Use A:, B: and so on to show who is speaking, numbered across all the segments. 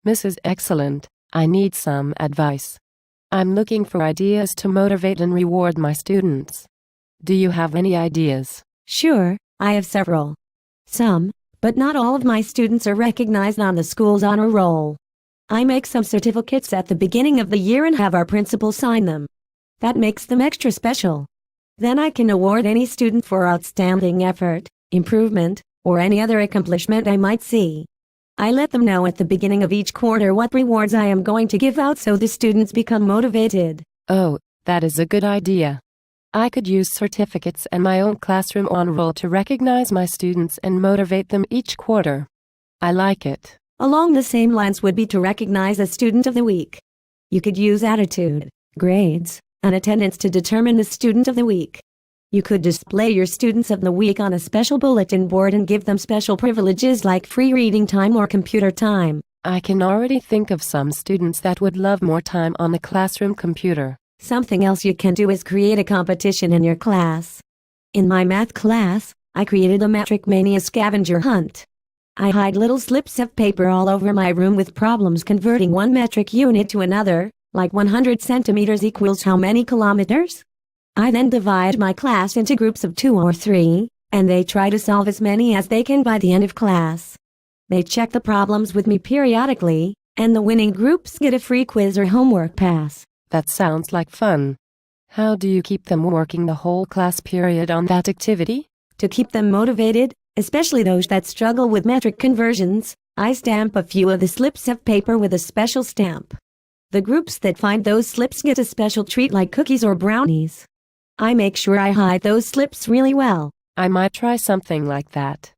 A: Mrs. Excellent, I need some advice. I'm looking for ideas to motivate and reward my students. Do you have any ideas?
B: Sure, I have several. Some, but not all of my students are recognized on the school's honor roll. I make some certificates at the beginning of the year and have our principal sign them. That makes them extra special. Then I can award any student for outstanding effort, improvement, or any other accomplishment I might see. I let them know at the beginning of each quarter what rewards I am going to give out so the students become motivated.
A: Oh, that is a good idea. I could use certificates and my own classroom honor roll to recognize my students and motivate them each quarter. I like it.
B: Along the same lines would be to recognize a student of the week. You could use attitude, grades, and attendance to determine the student of the week. You could display your students of the week on a special bulletin board and give them special privileges like free reading time or computer time.
A: I can already think of some students that would love more time on the classroom computer.
B: Something else you can do is create a competition in your class. In my math class, I created a Metric Mania scavenger hunt. I hide little slips of paper all over my room with problems converting one metric unit to another, like 100 centimeters equals how many kilometers? I then divide my class into groups of 2 or 3, and they try to solve as many as they can by the end of class. They check the problems with me periodically, and the winning groups get a free quiz or homework pass.
A: That sounds like fun. How do you keep them working the whole class period on that activity?
B: To keep them motivated, especially those that struggle with metric conversions, I stamp a few of the slips of paper with a special stamp. The groups that find those slips get a special treat like cookies or brownies. I make sure I hide those slips really well.
A: I might try something like that.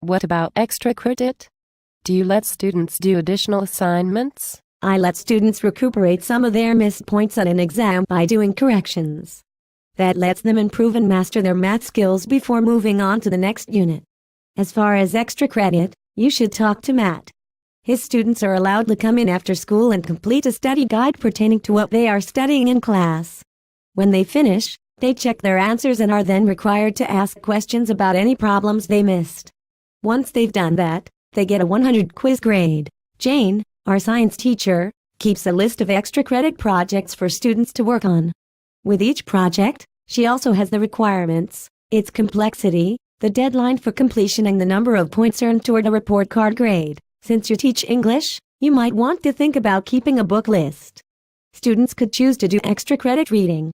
A: What about extra credit? Do you let students do additional assignments?
B: I let students recuperate some of their missed points on an exam by doing corrections. That lets them improve and master their math skills before moving on to the next unit. As far as extra credit, you should talk to Matt. His students are allowed to come in after school and complete a study guide pertaining to what they are studying in class. When they finish, they check their answers and are then required to ask questions about any problems they missed. Once they've done that, they get a 100 quiz grade. Jane, our science teacher, keeps a list of extra credit projects for students to work on. With each project, she also has the requirements, its complexity, the deadline for completion and the number of points earned toward a report card grade. Since you teach English, you might want to think about keeping a book list. Students could choose to do extra credit reading.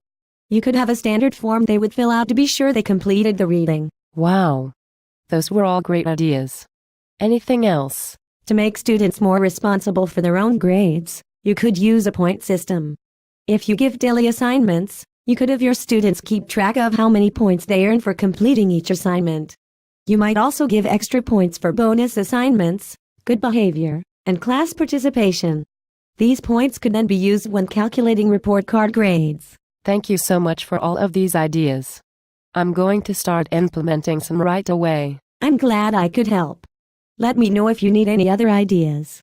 B: You could have a standard form they would fill out to be sure they completed the reading.
A: Wow. Those were all great ideas. Anything else?
B: To make students more responsible for their own grades, you could use a point system. If you give daily assignments, you could have your students keep track of how many points they earn for completing each assignment. You might also give extra points for bonus assignments, good behavior, and class participation. These points could then be used when calculating report card grades.
A: Thank you so much for all of these ideas. I'm going to start implementing some right away.
B: I'm glad I could help. Let me know if you need any other ideas.